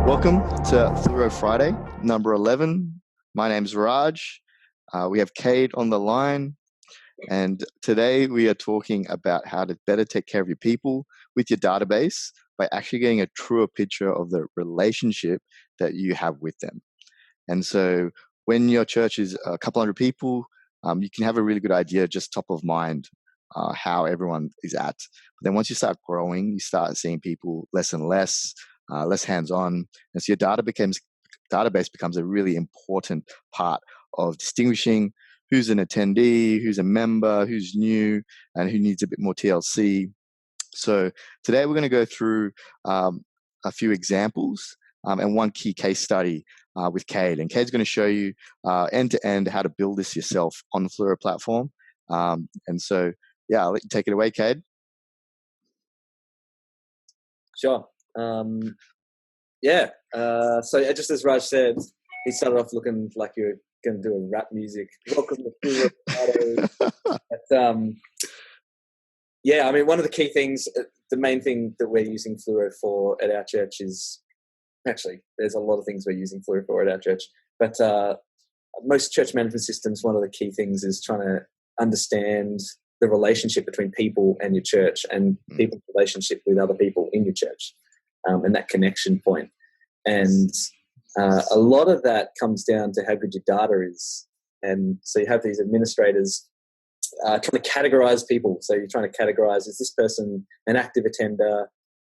Welcome to Fluro Friday, number 11. My name's Raj. We have Cade on the line, and today we are talking about how to better take care of your people with your database by actually getting a truer picture of the relationship that you have with them. And so when your church is a couple hundred people, you can have a really good idea, just top of mind, how everyone is at. But then once you start growing, you start seeing people less and less, less hands-on. And so your database becomes a really important part of distinguishing who's an attendee, who's a member, who's new, and who needs a bit more TLC. So today we're going to go through a few examples and one key case study with Cade. And Cade's going to show you end-to-end how to build this yourself on the Fluro platform. And so, yeah, I'll let you take it away, Cade. Sure. So just as Raj said, he started off looking like you're going to do a rap music. Welcome to Fluro Friday. One of the key things, the main thing that we're using Fluro for at our church is, actually, there's a lot of things we're using Fluro for at our church, but most church management systems, one of the key things is trying to understand the relationship between people and your church and people's relationship with other people in your church, and that connection point. And a lot of that comes down to how good your data is. And so you have these administrators trying to categorize people. So you're trying to categorize, is this person an active attender,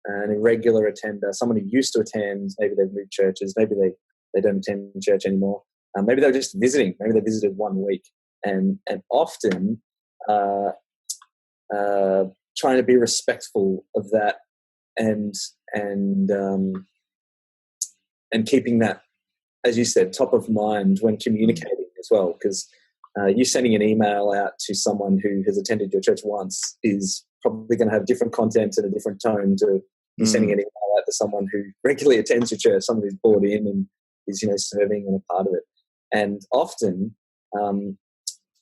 an irregular attender, someone who used to attend, maybe they've moved churches, maybe they don't attend church anymore. Maybe they're just visiting, maybe they visited 1 week. And often trying to be respectful of that and keeping that, as you said, top of mind when communicating as well, because you sending an email out to someone who has attended your church once is probably going to have different content and a different tone to you sending an email out to someone who regularly attends your church, someone who's bought in and is, serving and a part of it. And often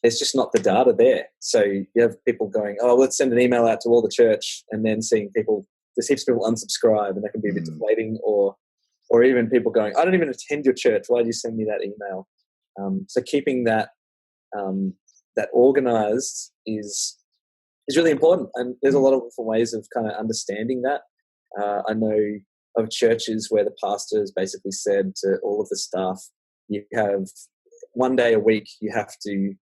there's just not the data there. So you have people going, oh, let's send an email out to all the church, and then seeing people, there's heaps of people unsubscribe, and that can be a bit deflating, or even people going, I don't even attend your church, why did you send me that email? So keeping that organized is really important, and there's a lot of different ways of kind of understanding that. I know of churches where the pastor has basically said to all of the staff, you have 1 day a week, you have to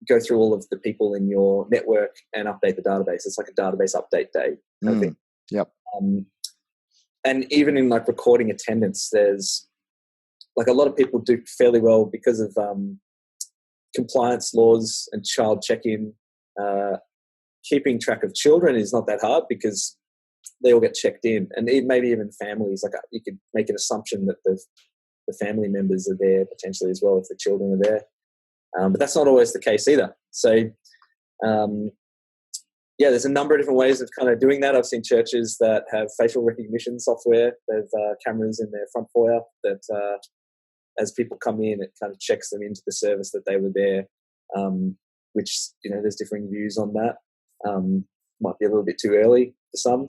go through all of the people in your network and update the database. It's like a database update day kind of thing. Yep. And even in like recording attendance, there's like a lot of people do fairly well because of compliance laws and child check-in. Keeping track of children is not that hard because they all get checked in, and maybe even families. Like you could make an assumption that the family members are there potentially as well if the children are there. But that's not always the case either. So, there's a number of different ways of kind of doing that. I've seen churches that have facial recognition software. They have cameras in their front foyer that as people come in, it kind of checks them into the service that they were there, which, there's differing views on that. Might be a little bit too early for some.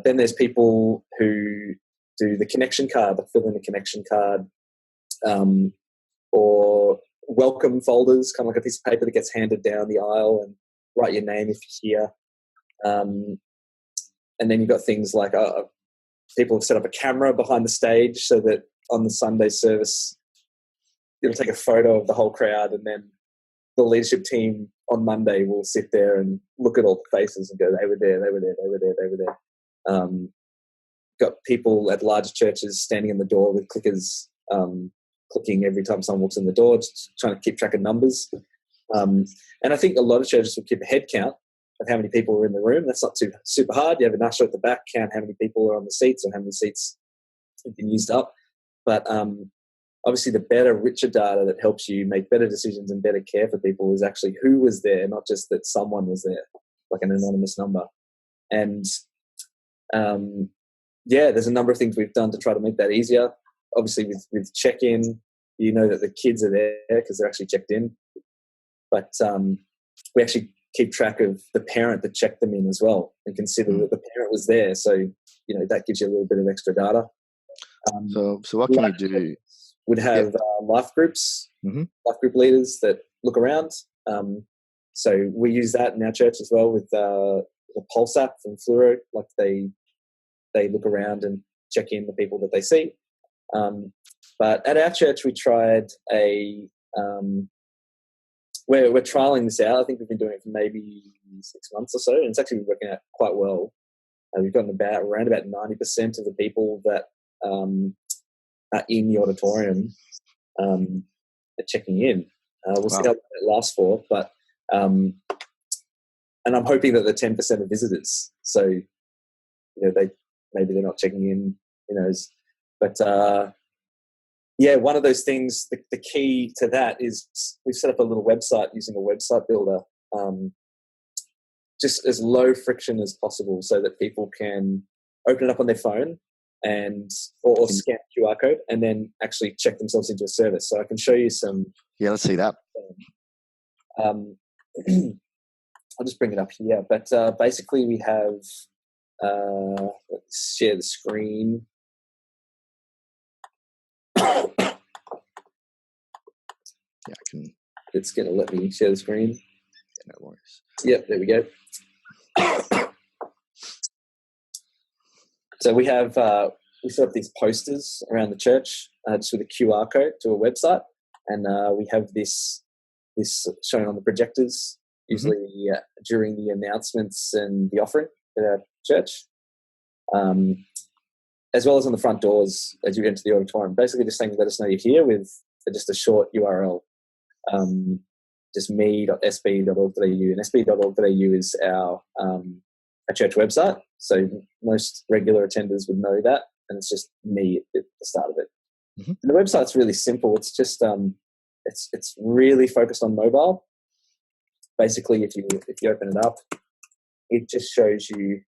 Then there's people who do the connection card, they fill in a connection card, or welcome folders, kind of like a piece of paper that gets handed down the aisle, and write your name if you're here. And then you've got things like people have set up a camera behind the stage so that on the Sunday service, it'll take a photo of the whole crowd, and then the leadership team on Monday will sit there and look at all the faces and go, they were there, they were there, they were there, they were there. Got people at large churches standing in the door with clickers, clicking every time someone walks in the door, just trying to keep track of numbers. And I think a lot of churches will keep a head count of how many people are in the room. That's not too super hard. You have an usher at the back, count how many people are on the seats and how many seats have been used up. But obviously the better, richer data that helps you make better decisions and better care for people is actually who was there, not just that someone was there, like an anonymous number. And there's a number of things we've done to try to make that easier. Obviously with check-in, that the kids are there because they're actually checked in. But we actually keep track of the parent that checked them in as well and consider that the parent was there. So, that gives you a little bit of extra data. So what can we do? Would have life groups, life group leaders that look around. So we use that in our church as well with the Pulse app from Fluro. Like they look around and check in the people that they see. But at our church, we tried we're trialing this out. I think we've been doing it for maybe 6 months or so, and it's actually working out quite well. We've gotten around about 90% of the people that are in the auditorium are checking in. We'll see how long it lasts for, but and I'm hoping that the 10% are visitors. So maybe they're not checking in. Who knows? But one of those things. The key to that is we've set up a little website using a website builder. Just as low friction as possible so that people can open it up on their phone or scan a QR code and then actually check themselves into a service. So I can show you some. Yeah, let's see that. I'll just bring it up here. But basically we have, let's share the screen. Yeah, I can. It's going to let me share the screen. Yeah, no worries. Yep, there we go. So we have we set up these posters around the church just with a QR code to a website, and we have this shown on the projectors usually during the announcements and the offering at our church, as well as on the front doors as you enter the auditorium. Basically, just saying, let us know you're here with just a short URL. Just me.sb.org.au, and sb.org.au is our church website. So most regular attenders would know that, and it's just me at the start of it. And the website's really simple. It's just it's really focused on mobile. Basically, if you open it up, it just shows you.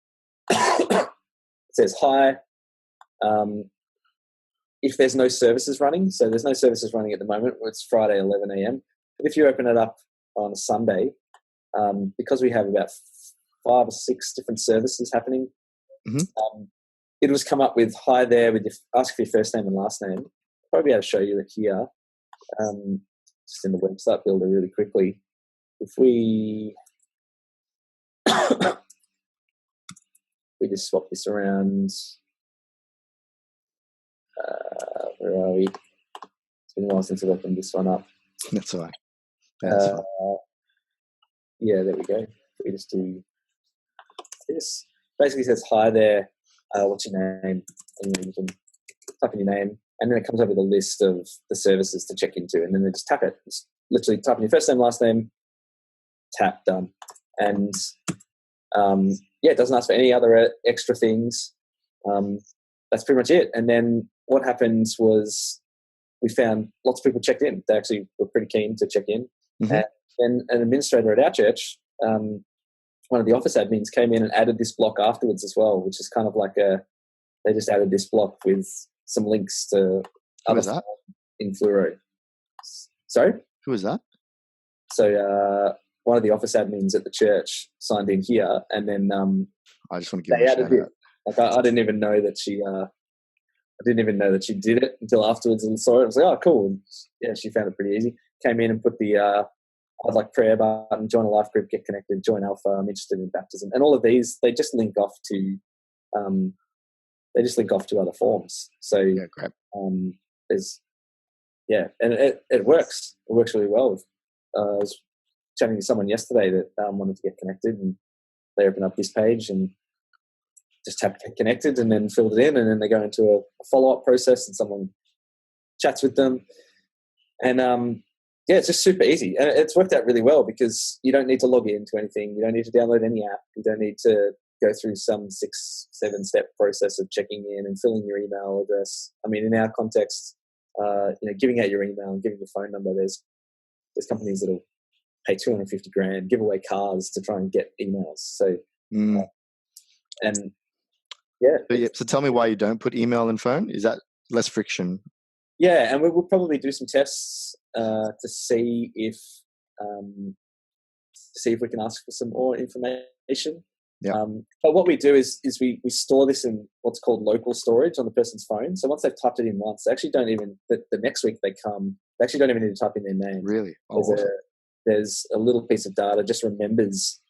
It says hi. If there's no services running, so there's no services running at the moment. It's Friday 11 a.m. But if you open it up on a Sunday, because we have about 5 or 6 different services happening, it was come up with hi there with ask for your first name and last name. I'll probably be able to show you it here, just in the website builder really quickly. If we we just swap this around, where are we? It's been a while since I've opened this one up. That's all right. That's fine. Yeah, there we go. We just do this. Basically says hi there. What's your name? And you can type in your name, and then it comes up with a list of the services to check into, and then they just tap it. Just literally type in your first name, last name, tap, done. And it doesn't ask for any other extra things. That's pretty much it. And then what happened was we found lots of people checked in. They actually were pretty keen to check in. And then an administrator at our church, one of the office admins, came in and added this block afterwards as well, which is kind of like they just added this block with some links to Who is that? In Fluro. Sorry? Who is that? So one of the office admins at the church signed in here, and then I just want to give her a shout out. Like I didn't even know that she did it until afterwards and saw it. I was like, oh, cool. And yeah, she found it pretty easy. Came in and put the I'd like prayer button, join a life group, get connected, join Alpha, I'm interested in baptism. And all of these, they just link off to other forms. So yeah, great. And it works. It works really well. I was chatting to someone yesterday that wanted to get connected, and they open up this page and just tap get connected and then filled it in, and then they go into a follow-up process and someone chats with them. And it's just super easy. And it's worked out really well because you don't need to log into anything. You don't need to download any app. You don't need to go through some 6-7 step process of checking in and filling your email address. I mean, in our context, giving out your email and giving your phone number, there's companies that'll pay $250,000, give away cars to try and get emails. So, So tell me why you don't put email and phone. Is that less friction? Yeah, and we'll probably do some tests to see if we can ask for some more information. Yeah. But what we do is we store this in what's called local storage on the person's phone. So once they've typed it in once, they actually don't even, the next week they actually don't even need to type in their name. Really? Oh, awesome. There's a little piece of data just remembers,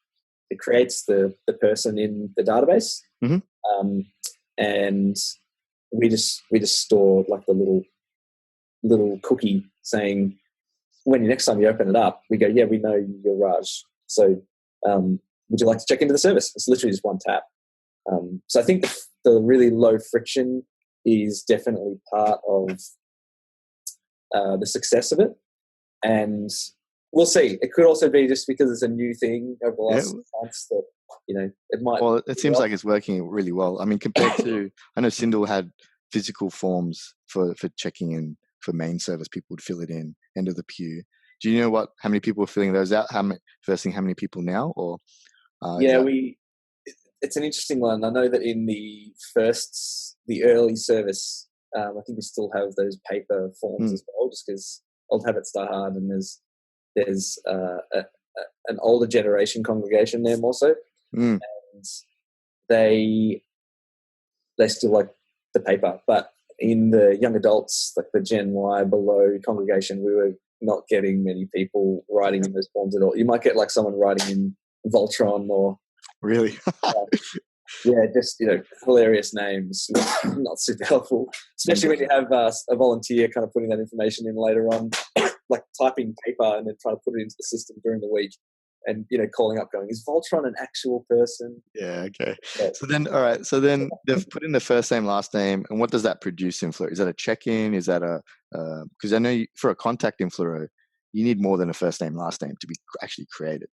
it creates the person in the database. Mm-hmm. And we just store like the little cookie saying, when next time you open it up, we go, yeah, we know you're Raj. So would you like to check into the service? It's literally just one tap. So I think the really low friction is definitely part of the success of it. And we'll see. It could also be just because it's a new thing over the last months that, it might. Well, it seems like it's working really well. I mean, compared to, I know Sindel had physical forms for checking in for main service. People would fill it in, end of the pew. Do you know how many people are filling those out? How many people now? Or it's an interesting one. I know that in the early service, I think we still have those paper forms as well, just because old habits die hard, and there's an older generation congregation there more so, and they still like the paper. But in the young adults, like the Gen Y below congregation, we were not getting many people writing in those forms at all. You might get like someone writing in Voltron or really, just hilarious names, not super helpful, especially when you have a volunteer kind of putting that information in later on, like typing paper and then trying to put it into the system during the week, and calling up, going, "Is Voltron an actual person?" Yeah, okay. Yeah. So then, all right. So then they've put in the first name, last name, and what does that produce in Fluro? Is that a check-in? Is that because I know for a contact in Fluro, you need more than a first name, last name to be actually created.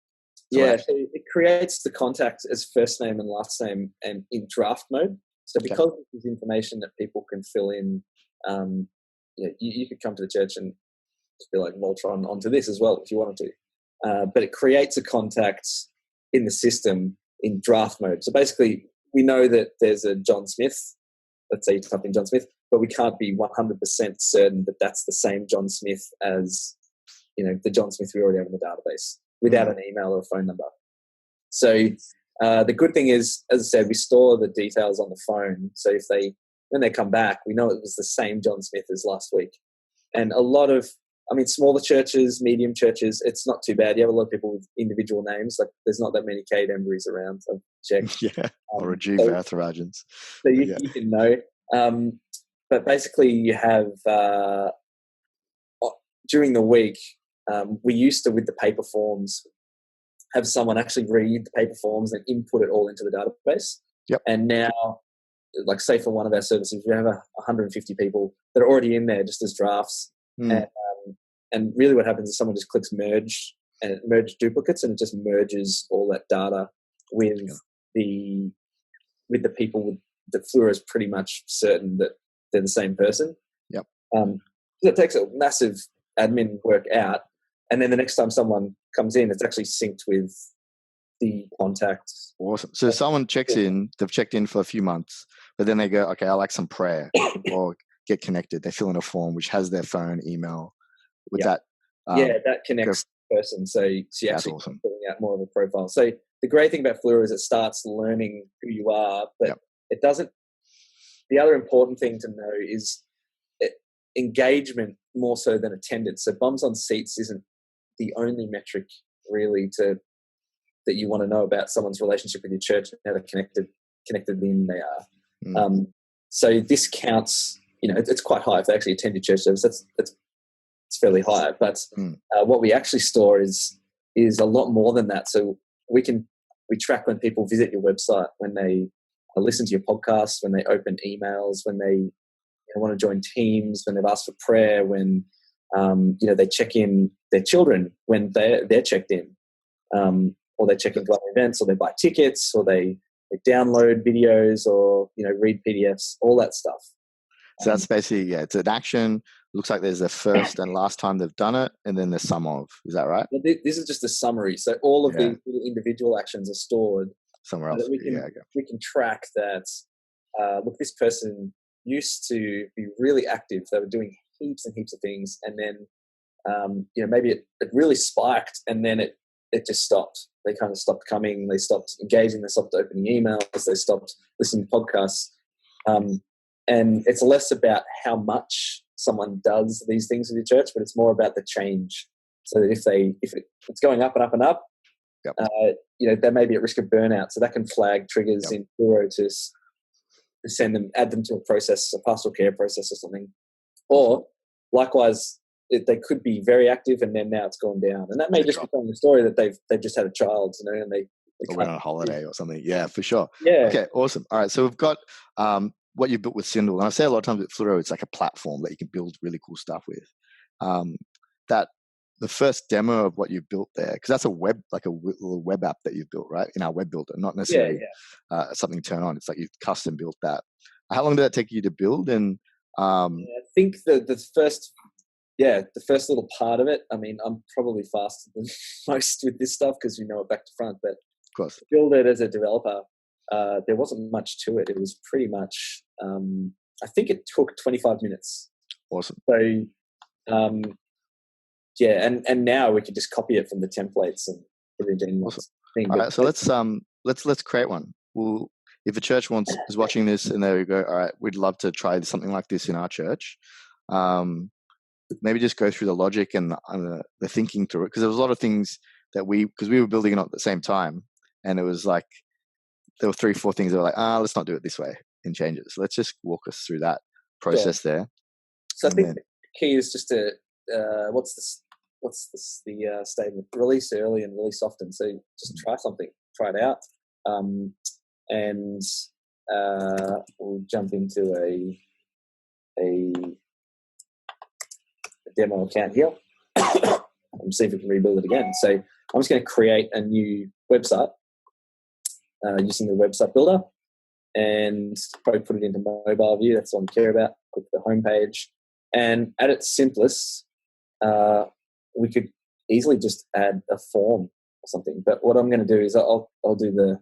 So so it creates the contact as first name and last name and in draft mode. So because this is information that people can fill in, you could come to the church and just be like, Voltron onto this as well if you wanted to. But it creates a contact in the system in draft mode. So basically, we know that there's a John Smith. Let's say you type in John Smith, but we can't be 100% certain that that's the same John Smith as the John Smith we already have in the database, without an email or a phone number. So the good thing is, as I said, we store the details on the phone. So when they come back, we know it was the same John Smith as last week. And a lot of, smaller churches, medium churches, it's not too bad. You have a lot of people with individual names. Like there's not that many Kate Embry's around. I've checked. Or Rajiv Vatharajans. So you can know. But basically you have, during the week, we used to, with the paper forms, have someone actually read the paper forms and input it all into the database. Yep. And now, like say for one of our services, we have 150 people that are already in there just as drafts. And really what happens is someone just clicks merge, and it merges duplicates, and it just merges all that data with the people that Fluro is pretty much certain that they're the same person. Yep. So it takes a massive admin work out. And then the next time someone comes in, it's actually synced with the contact. Awesome. So someone checks in, they've checked in for a few months, but then they go, okay, I like some prayer or get connected. They fill in a form which has their phone, email. With that. That connects the person. So you actually awesome. Putting out more of a profile. So the great thing about Fluro is it starts learning who you are, but it doesn't. The other important thing to know is engagement more so than attendance. So bums on seats isn't the only metric really that you want to know about someone's relationship with your church and how connected in they are. So this counts. It's quite high if they actually attend your church service. That's it's fairly high. But what we actually store is a lot more than that. So we track when people visit your website, when they listen to your podcast, when they open emails, when they want to join teams, when they've asked for prayer, when they check in their children when they're checked in, or they check into other events, or they buy tickets, or they download videos, or read PDFs, all that stuff. So that's basically it's an action. Looks like there's a first and last time they've done it, and then the sum of. Is that right? Well, this is just a summary. So all of the individual actions are stored somewhere else. So that we can track that. Look, this person used to be really active. They were doing heaps and heaps of things, and then maybe it really spiked, and then it it just stopped. They kind of stopped coming. They stopped engaging. They stopped opening emails. They stopped listening to podcasts. And it's less about how much someone does these things with your church, but it's more about the change. So that if it's going up and up and up, Yep. They may be at risk of burnout. So that can flag triggers in Fluro to add them to a process, a pastoral care process or something. Or likewise, they could be very active and then now it's gone down. And that may just be telling the story that they've just had a child, and they went on holiday or something. Yeah, for sure. Yeah. Okay, awesome. All right, so we've got what you built with Sindel. And I say a lot of times with Fluro, it's like a platform that you can build really cool stuff with. That the first demo of what you built there, because that's a little web app that you've built, right? In our web builder, not necessarily something to turn on. It's like you've custom built that. How long did that take you to build? And I think the first little part of it, I mean, I'm probably faster than most with this stuff because we know it back to front, but of course, to build it as a developer, there wasn't much to it. It was pretty much, I think it took 25 minutes. Awesome. So, and now we can just copy it from the templates and put it in. Awesome. All right, so let's create one. If a church is watching this and they go, all right, we'd love to try something like this in our church. Maybe just go through the logic and the thinking through it, because there was a lot of things that because we were building it at the same time, and it was like there were 3-4 things that were like, let's not do it this way and change it. So let's just walk us through that process there. So I think the key is just to what's the statement? Release early and release often. So just try something, try it out, and we'll jump into a demo account here and see if we can rebuild it again. So I'm just going to create a new website using the website builder and probably put it into mobile view. That's what I care about. Click the home page, and at its simplest, we could easily just add a form or something. But what I'm going to do is I'll do the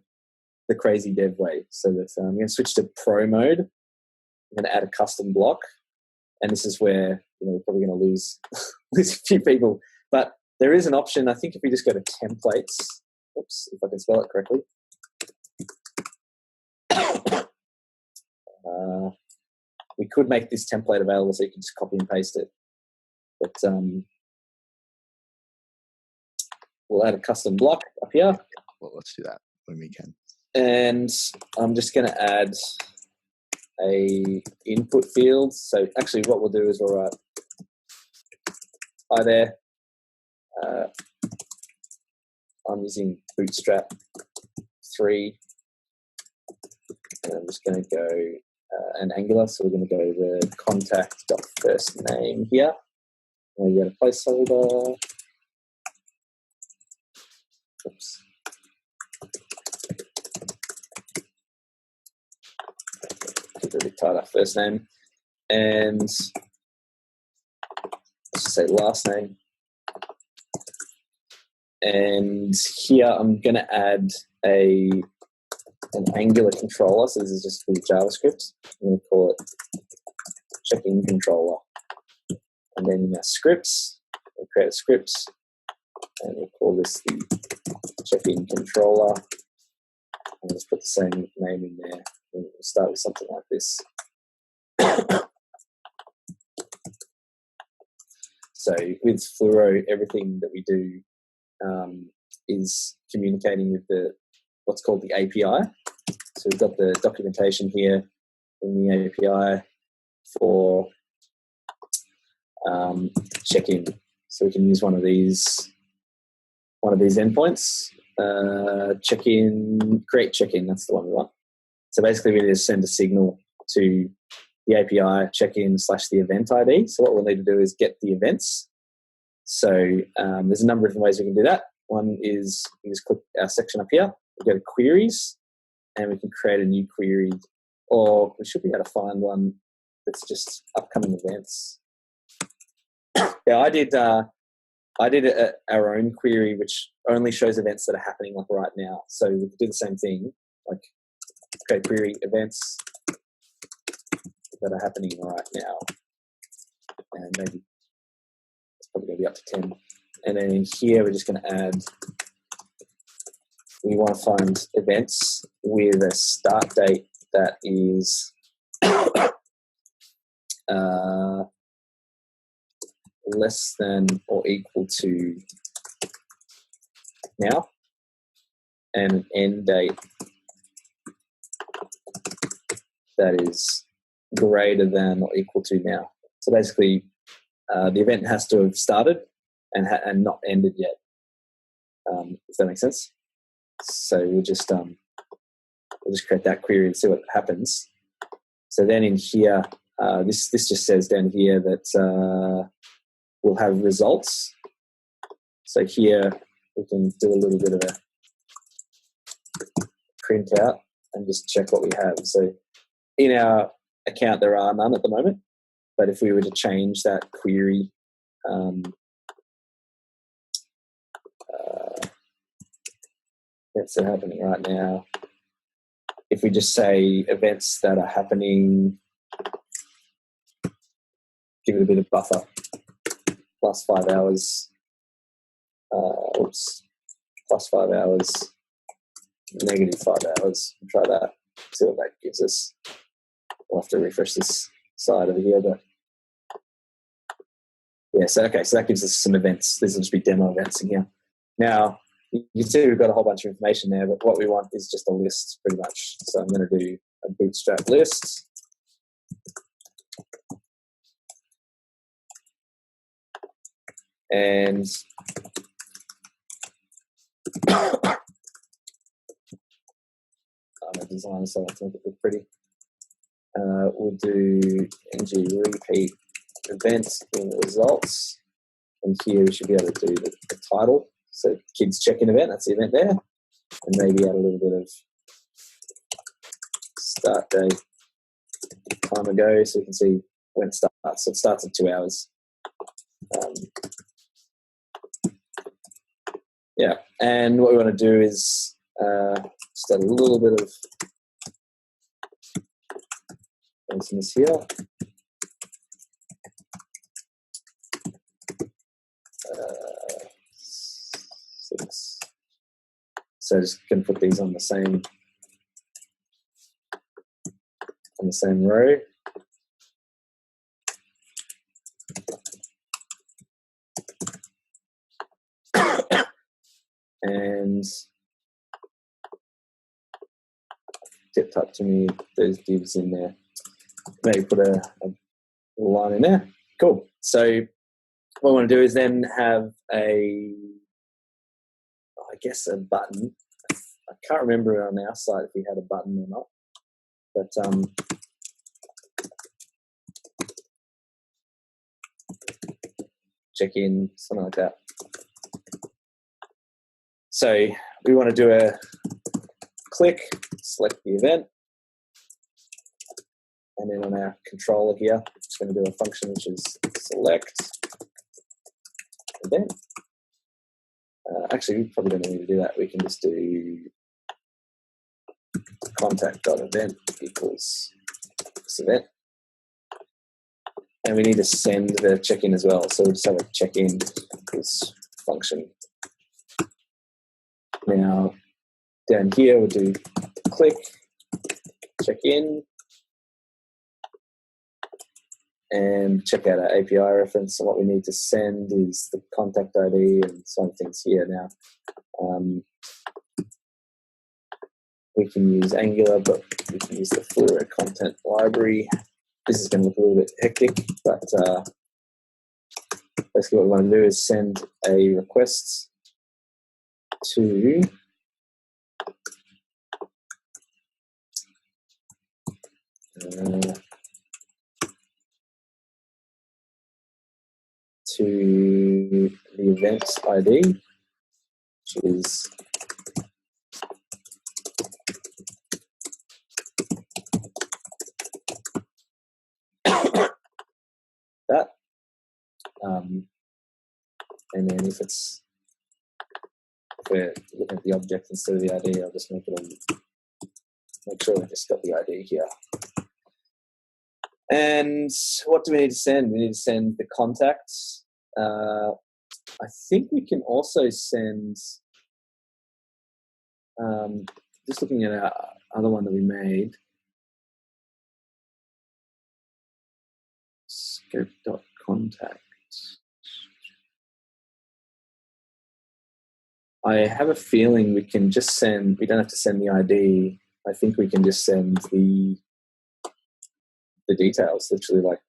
crazy dev way. So that I'm going to switch to pro mode. I'm going to add a custom block. And this is where we're probably going to lose a few people. But there is an option. I think if we just go to templates, oops, if I can spell it correctly. We could make this template available so you can just copy and paste it. But we'll add a custom block up here. Well, let's do that when we can. And I'm just going to add a input field. So actually what we'll do is we'll write, hi there, I'm using Bootstrap 3, and I'm just going to go an Angular, so we're going to go the contact.firstname here, and we get a placeholder. Oops. Really tight up first name, and let's just say last name. And here I'm going to add an Angular controller. So this is just for JavaScript. I'm going to call it check-in controller. And then in our scripts, we'll create a script, and we'll call this the check-in controller. And let's put the same name in there. We'll start with something like this. So with Fluro, everything that we do is communicating with what's called the API. So we've got the documentation here in the API for check-in. So we can use one of these endpoints. Create check-in. That's the one we want. So basically, we need to send a signal to the API check-in / the event ID. So what we'll need to do is get the events. So there's a number of different ways we can do that. One is we just click our section up here. We go to queries, and we can create a new query, or we should be able to find one that's just upcoming events. Yeah, I did our own query, which only shows events that are happening like right now. So we could do the same thing, like create query events that are happening right now, and maybe it's probably going to be up to 10. And then in here, we're just going to add we want to find events with a start date that is less than or equal to now, and an end date that is greater than or equal to now. So basically, the event has to have started and not ended yet. If that makes sense. So we'll just create that query and see what happens. So then in here, this just says down here that we'll have results. So here we can do a little bit of a print out and just check what we have. So in our account, there are none at the moment, but if we were to change that query, that's happening right now. If we just say events that are happening, give it a bit of buffer, plus 5 hours, plus 5 hours, negative 5 hours. Try that, see what that gives us. We'll have to refresh this side over here, but yeah, so that gives us some events. These will just be demo events in here. Now, you can see we've got a whole bunch of information there, but what we want is just a list pretty much. So I'm going to do a bootstrap list. And I'm a designer, so I think it look pretty. We'll do ng repeat events in results. And here we should be able to do the title. So kids check-in event, that's the event there. And maybe add a little bit of start date time ago so you can see when it starts. So it starts at 2 hours. Yeah, and what we want to do is just add a little bit of this here. So just going to put these on the same row. And tip top to me those divs in there. Maybe put a line in there. Cool. So what I want to do is then have a button. I can't remember on our site if we had a button or not, but check in, something like that. So we want to do a click, select the event, and then on our controller here, I'm just going to do a function which is select event. Actually, we probably don't need to do that. We can just do contact.event equals this event. And we need to send the check-in as well. So we'll just have a check-in equals function. Now, down here, we'll do click, check-in, and check out our API reference. And what we need to send is the contact ID and some things here. Now, we can use Angular, but we can use the Fluro content library. This is going to look a little bit hectic, but basically what we want to do is send a request to the event ID, which is that. And then if we're looking at the object instead of the ID, I'll just make sure we just got the ID here. And what do we need to send? We need to send the contacts. I think we can also send Just looking at our other one that we made. Scope.contact. I have a feeling we can just send, we don't have to send the ID. I think we can just send the details, literally like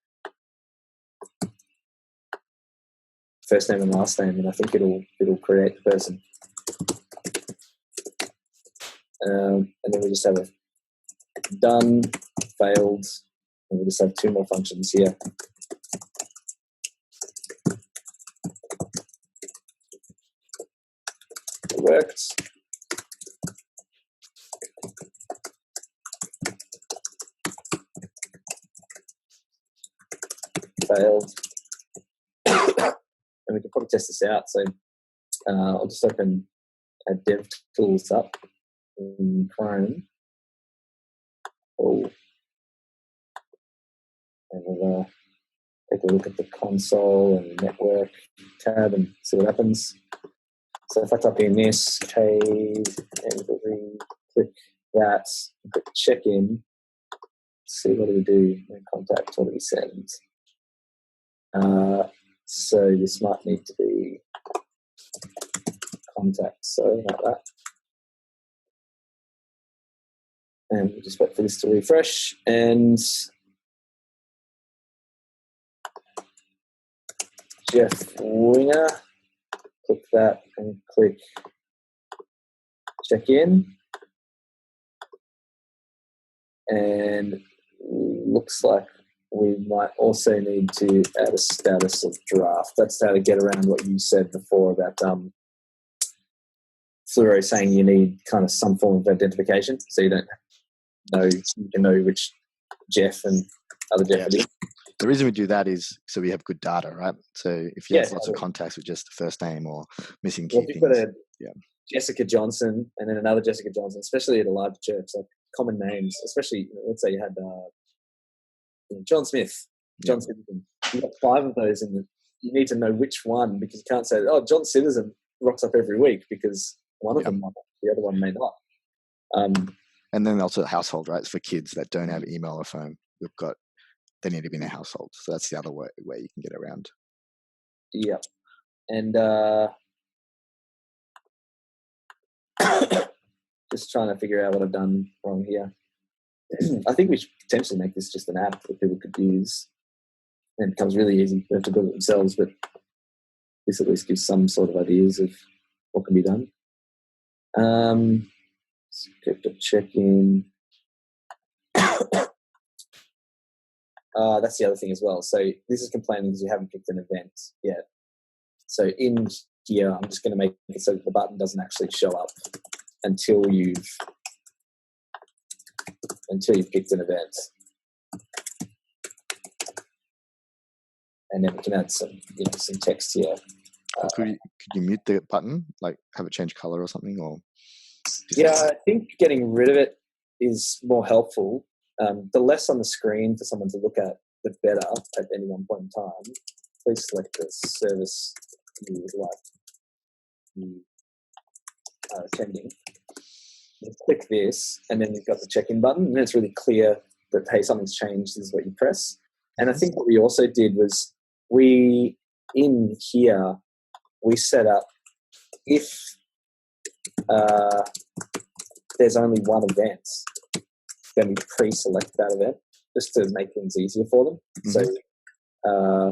first name and last name, and I think it'll create the person. And then we just have a done, failed, and we just have two more functions here. It worked. Failed. And we can probably test this out. So I'll just open DevTools up in Chrome. Oh. And we'll take a look at the console and network tab and see what happens. So if I type in this code and we click that, click check in, see what do we do in contact, what do we send? So this might need to be contact, so like that. And we'll just wait for this to refresh. And Jeff Winger, click that and click check in. And looks like we might also need to add a status of draft. That's how to get around what you said before about Fluro saying you need kind of some form of identification, so you don't know, you can know which Jeff and other Jeff it is. The reason we do that is so we have good data, right? So if you have lots of contacts with just the first name or missing key things. Got Jessica Johnson and then another Jessica Johnson, especially at a large church, like common names, especially, let's say you had John Smith, John Citizen. You've got 5 of those in you need to know which one, because you can't say, oh, John Citizen rocks up every week, because one of them might, the other one may not. And then also the household, right? It's for kids that don't have email or phone. They need to be in a household. So that's the other way you can get around. Yeah. And just trying to figure out what I've done wrong here. I think we should potentially make this just an app that people could use. And it becomes really easy. They have to build it themselves, but this at least gives some sort of ideas of what can be done. Script of check-in. That's the other thing as well. So this is complaining because you haven't picked an event yet. So in here, I'm just going to make it so that the button doesn't actually show up until you've picked an event. And then we can add some text here. Could you mute the button, like have it change color or something? Or I think getting rid of it is more helpful. The less on the screen for someone to look at, the better at any one point in time. Please select the service you would like you are attending. You click this, and then you've got the check-in button, and it's really clear that, hey, something's changed, this is what you press. And I think what we also did was in here, we set up if there's only one event, then we pre-select that event just to make things easier for them. Mm-hmm.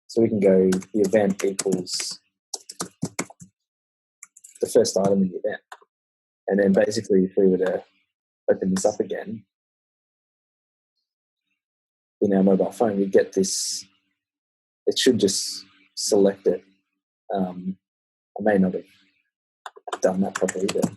So we can go, the event equals the first item in the event. And then basically if we were to open this up again in our mobile phone, we get this, it should just select it. I may not have done that properly, but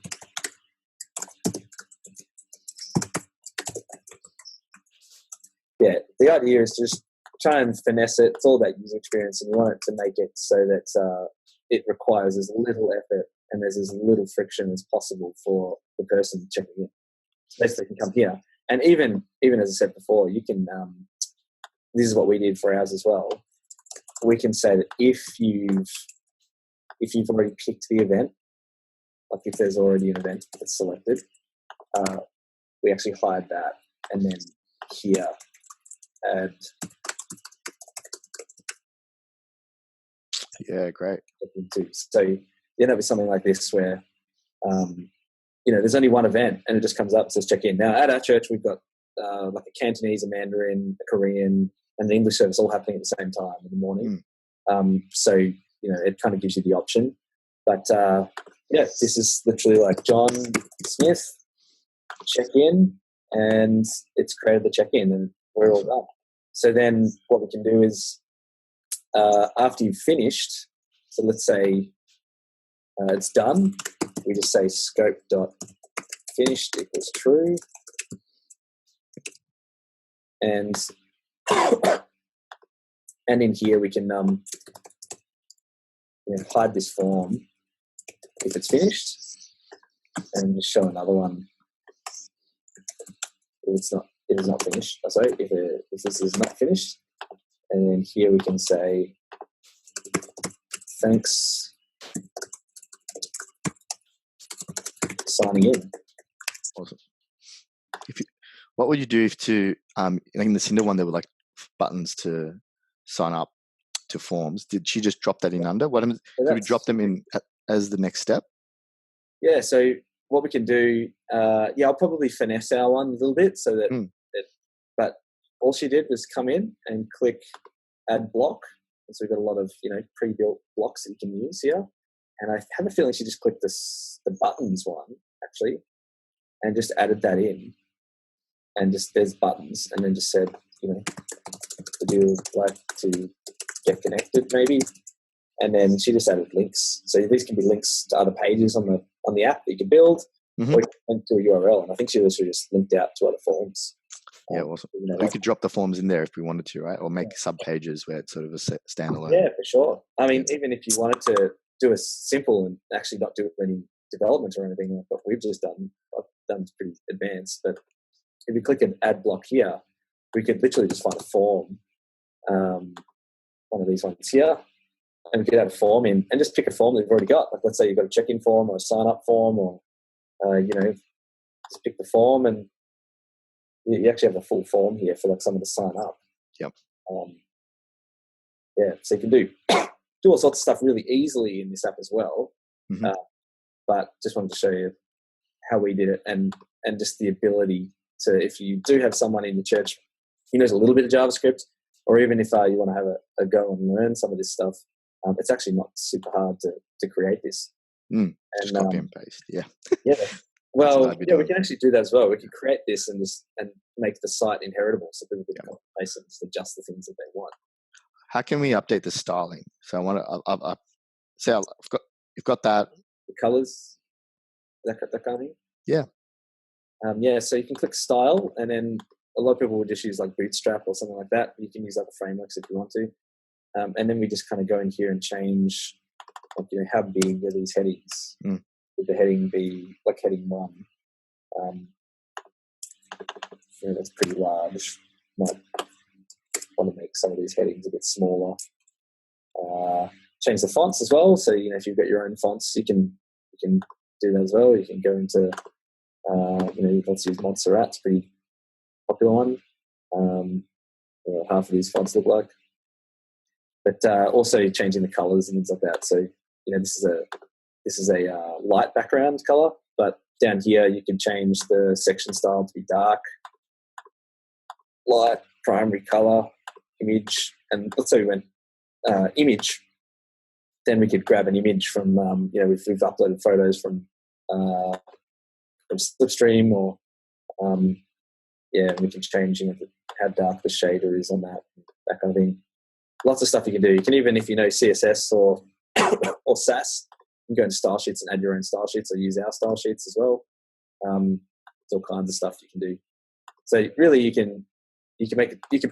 yeah, the idea is to just try and finesse it. It's all about user experience, and you want it to make it so that it requires as little effort and there's as little friction as possible for the person checking in. So basically, they can come here, and even as I said before, you can. This is what we did for ours as well. We can say that if you've already picked the event, like if there's already an event that's selected, we actually hide that, and then here add. Yeah, great. So you end up with something like this where, there's only one event and it just comes up and says check in. Now at our church we've got like a Cantonese, a Mandarin, a Korean, and the English service all happening at the same time in the morning. So it kind of gives you the option. But this is literally like John Smith, check in, and it's created the check in, and we're all done. So then what we can do is after you've finished, so let's say it's done, we just say scope.finished equals true, and in here we can hide this form if it's finished, and just show another one if it is not finished. Sorry, if this is not finished, and then here we can say thanks for signing in. Awesome. What would you do if in the Cinder one there were like buttons to sign up to forms? Did she just drop that in under? Could we drop them in as the next step? Yeah. So what we can do, I'll probably finesse our one a little bit so that. But all she did was come in and click add block. And so we've got a lot of pre-built blocks that you can use here. And I have a feeling she just clicked the buttons one actually, and just added that in. And just there's buttons, and then just said, would you like to get connected maybe? And then she just added links. So these can be links to other pages on the app that you can build, or you can link to a URL. And I think she literally just linked out to other forms. Yeah, awesome. We could drop the forms in there if we wanted to, right? Or make sub pages where it's sort of a standalone. Yeah, for sure. I mean, even if you wanted to do a simple and actually not do any development or anything like what we've just done, I've done pretty advanced. But if you click an add block here, we could literally just find a form, one of these ones here, and we could add a form in and just pick a form that you've already got. Like let's say you've got a check-in form or a sign-up form, or just pick the form, and you actually have a full form here for like someone to sign up. Yep. So you can do all sorts of stuff really easily in this app as well. But just wanted to show you how we did it, and just the ability to, if you do have someone in your church who knows a little bit of JavaScript, or even if you want to have a go and learn some of this stuff, it's actually not super hard to create this. Just copy and paste. Yeah. Yeah. Well, we can actually do that as well. We can create this and make the site inheritable, so people can copy and paste and just adjust the things that they want. How can we update the styling? So I want to say you've got that. The colors, that kind of thing. Yeah. So you can click style, and then a lot of people would just use like Bootstrap or something like that. You can use other frameworks if you want to. And then we just kind of go in here and change, how big are these headings? Would the heading be like heading 1? That's pretty large. Might want to make some of these headings a bit smaller. Change the fonts as well. So if you've got your own fonts, you can do that as well. You can go into let's use Montserrat. It's a pretty popular one. Half of these fonts look like. But also changing the colors and things like that. So this is a light background color, but down here you can change the section style to be dark, light, primary color, image, and let's say we went image. Then we could grab an image from we've uploaded photos from Slipstream, or we can change how dark the shader is on that kind of thing. Lots of stuff you can do. You can even, if you know CSS or or Sass, you can go into style sheets and add your own style sheets, or use our style sheets as well. There's all kinds of stuff you can do. So really, you can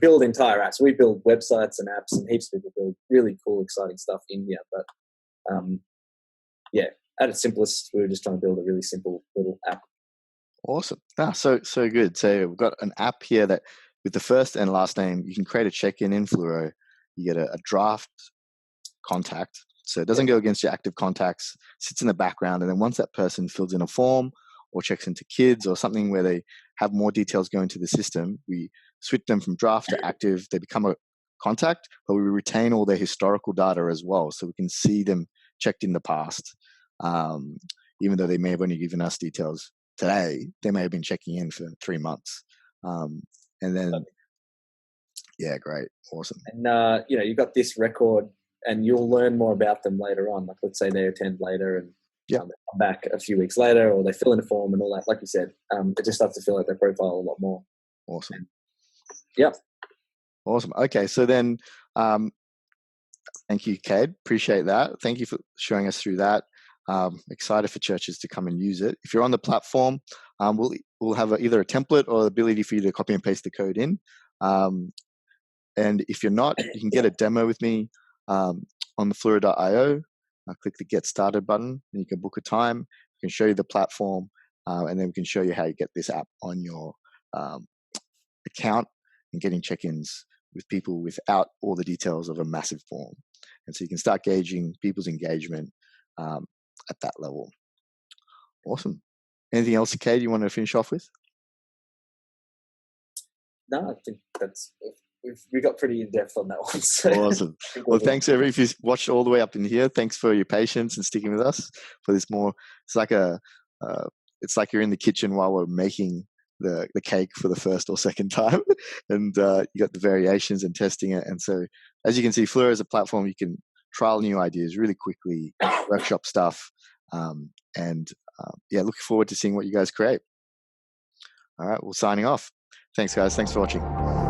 build entire apps. We build websites and apps, and heaps of people build really cool, exciting stuff in here. But at its simplest, we were just trying to build a really simple little app. Awesome. So good. So we've got an app here that with the first and last name, you can create a check-in in Fluro. You get a draft contact So it doesn't go against your active contacts, sits in the background. And then once that person fills in a form or checks into kids or something where they have more details go into the system, we switch them from draft to active. They become a contact, but we retain all their historical data as well. So we can see them checked in the past. Even though they may have only given us details today, they may have been checking in for 3 months. And then, yeah, great. Awesome. And, you've got this record and you'll learn more about them later on. Like, let's say they attend later and they come back a few weeks later, or they fill in a form and all that. Like you said, it just starts to fill out their profile a lot more. Awesome. Yep. Awesome. Okay. So then, thank you, Cade. Appreciate that. Thank you for showing us through that. Excited for churches to come and use it. If you're on the platform, we'll have either a template or the ability for you to copy and paste the code in. And if you're not, you can get a demo with me on the Fluro.io. Click the Get Started button, and you can book a time. We can show you the platform, and then we can show you how you get this app on your account and getting check-ins with people without all the details of a massive form. And so you can start gauging people's engagement at that level. Awesome. Anything else, Cade, you want to finish off with? No, I think we got pretty in depth on that one. So. Awesome. Well, thanks everybody. If you watched all the way up in here, thanks for your patience and sticking with us for this more. It's like it's like you're in the kitchen while we're making the cake for the first or second time, and you got the variations and testing it. And so, as you can see, Fluro is a platform you can trial new ideas really quickly, workshop stuff, and looking forward to seeing what you guys create. All right, well, signing off. Thanks, guys. Thanks for watching.